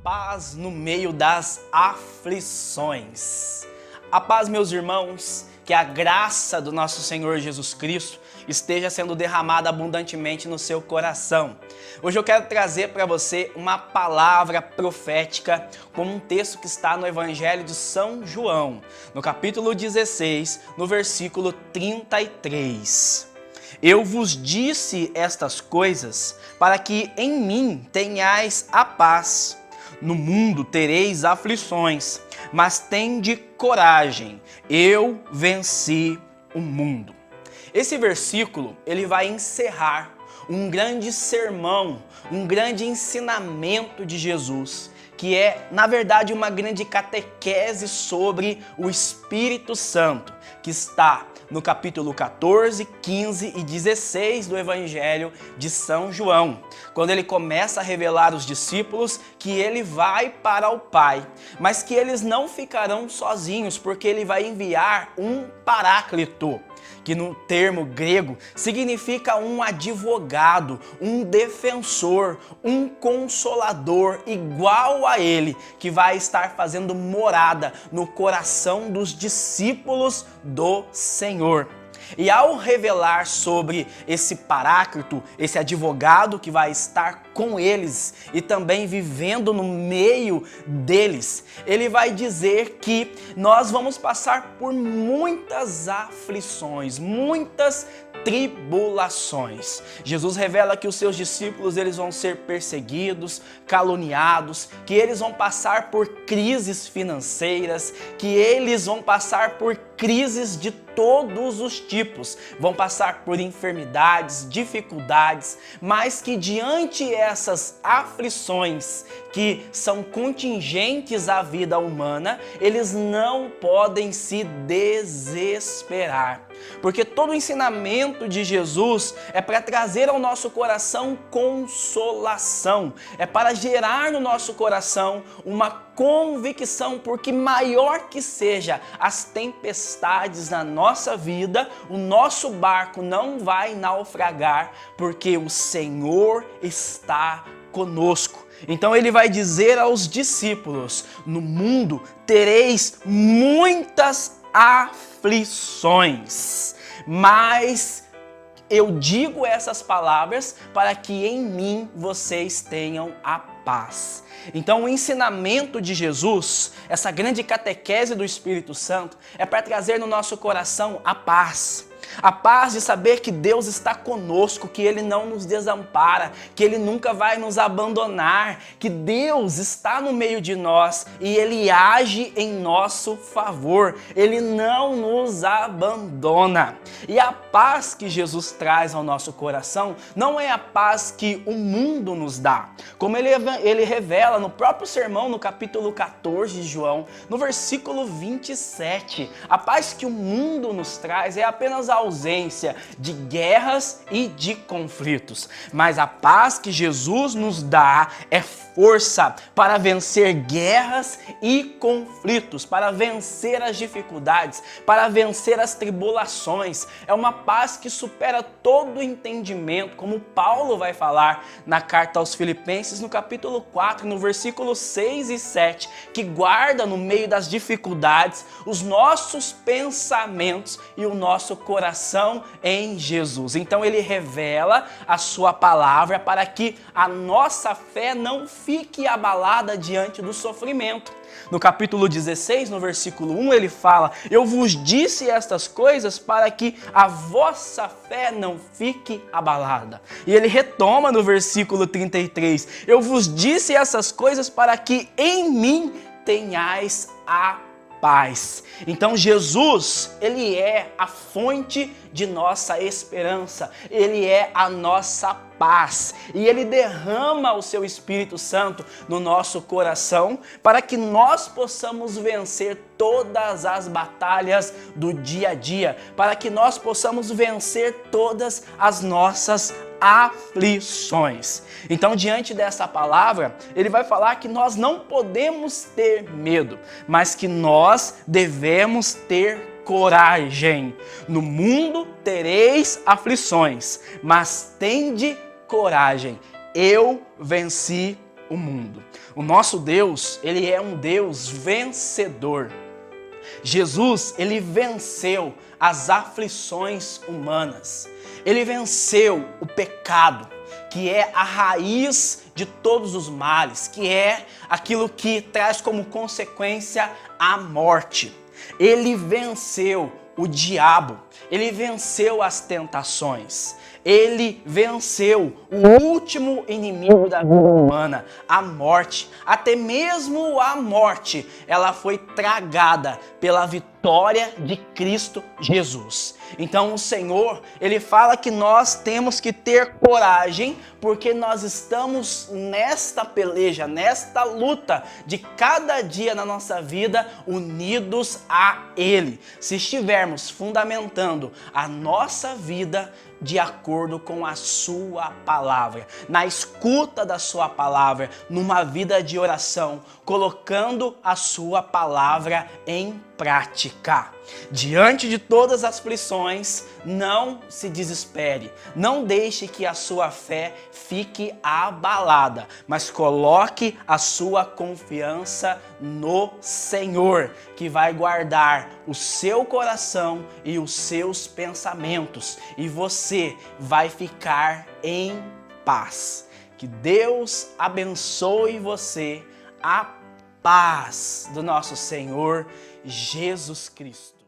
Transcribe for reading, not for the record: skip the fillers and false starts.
paz no meio das aflições. A paz, meus irmãos, que a graça do nosso Senhor Jesus Cristo esteja sendo derramada abundantemente no seu coração. Hoje eu quero trazer para você uma palavra profética como um texto que está no Evangelho de São João, no capítulo 16, no versículo 33. Eu vos disse estas coisas para que em mim tenhais a paz. No mundo tereis aflições, mas tende coragem, eu venci o mundo. Esse versículo, ele vai encerrar um grande sermão, um grande ensinamento de Jesus, que é, na verdade, uma grande catequese sobre o Espírito Santo, que está no capítulo 14, 15 e 16 do Evangelho de São João, quando ele começa a revelar aos discípulos que ele vai para o Pai, mas que eles não ficarão sozinhos, porque ele vai enviar um Paráclito, que no termo grego significa um advogado, um defensor, um consolador igual a ele, que vai estar fazendo morada no coração dos discípulos do Senhor. E ao revelar sobre esse Paráclito, esse advogado que vai estar com eles e também vivendo no meio deles, ele vai dizer que nós vamos passar por muitas aflições, muitas tribulações. Jesus revela que os seus discípulos eles vão ser perseguidos, caluniados, que eles vão passar por crises financeiras, que eles vão passar por crises de todos os tipos, vão passar por enfermidades, dificuldades, mas que diante essas aflições que são contingentes à vida humana, eles não podem se desesperar. Porque todo o ensinamento de Jesus é para trazer ao nosso coração consolação, é para gerar no nosso coração uma convicção, porque maior que seja as tempestades na nossa vida, o nosso barco não vai naufragar, porque o Senhor está conosco. Então ele vai dizer aos discípulos: no mundo tereis muitas aflições, mas eu digo essas palavras para que em mim vocês tenham a paz. Então o ensinamento de Jesus, essa grande catequese do Espírito Santo, é para trazer no nosso coração a paz. A paz de saber que Deus está conosco, que Ele não nos desampara, que Ele nunca vai nos abandonar, que Deus está no meio de nós e Ele age em nosso favor, Ele não nos abandona. E a paz que Jesus traz ao nosso coração não é a paz que o mundo nos dá, como ele revela no próprio sermão, no capítulo 14 de João, no versículo 27. A paz que o mundo nos traz é apenas a ausência de guerras e de conflitos, mas a paz que Jesus nos dá é força para vencer guerras e conflitos, para vencer as dificuldades, para vencer as tribulações. É uma paz que supera todo o entendimento, como Paulo vai falar na carta aos Filipenses, no capítulo 4, no versículo 6 e 7, que guarda no meio das dificuldades os nossos pensamentos e o nosso coração em Jesus. Então ele revela a sua palavra para que a nossa fé não fique abalada diante do sofrimento. No capítulo 16, no versículo 1, ele fala: eu vos disse estas coisas para que a vossa fé não fique abalada. E ele retoma no versículo 33, eu vos disse essas coisas para que em mim tenhais a paz. Então Jesus, ele é a fonte de nossa esperança, ele é a nossa paz e ele derrama o seu Espírito Santo no nosso coração para que nós possamos vencer todas as batalhas do dia a dia, para que nós possamos vencer todas as nossas aflições. Então, diante dessa palavra, ele vai falar que nós não podemos ter medo, mas que nós devemos ter coragem. No mundo tereis aflições, mas tende coragem. Eu venci o mundo. O nosso Deus, ele é um Deus vencedor. Jesus, ele venceu as aflições humanas. Ele venceu o pecado, que é a raiz de todos os males, que é aquilo que traz como consequência a morte. Ele venceu o diabo, ele venceu as tentações, ele venceu o último inimigo da vida humana, a morte. Até mesmo a morte, ela foi tragada pela vitória de Cristo Jesus. Então o Senhor, ele fala que nós temos que ter coragem, porque nós estamos nesta peleja, nesta luta de cada dia na nossa vida, unidos a Ele. Se estivermos fundamentando a nossa vida de acordo com a sua palavra, na escuta da sua palavra, numa vida de oração, colocando a sua palavra em prática. Diante de todas as aflições, não se desespere, não deixe que a sua fé fique abalada, mas coloque a sua confiança no Senhor, que vai guardar o seu coração e os seus pensamentos, e você vai ficar em paz. Que Deus abençoe você, a paz do nosso Senhor Jesus Cristo.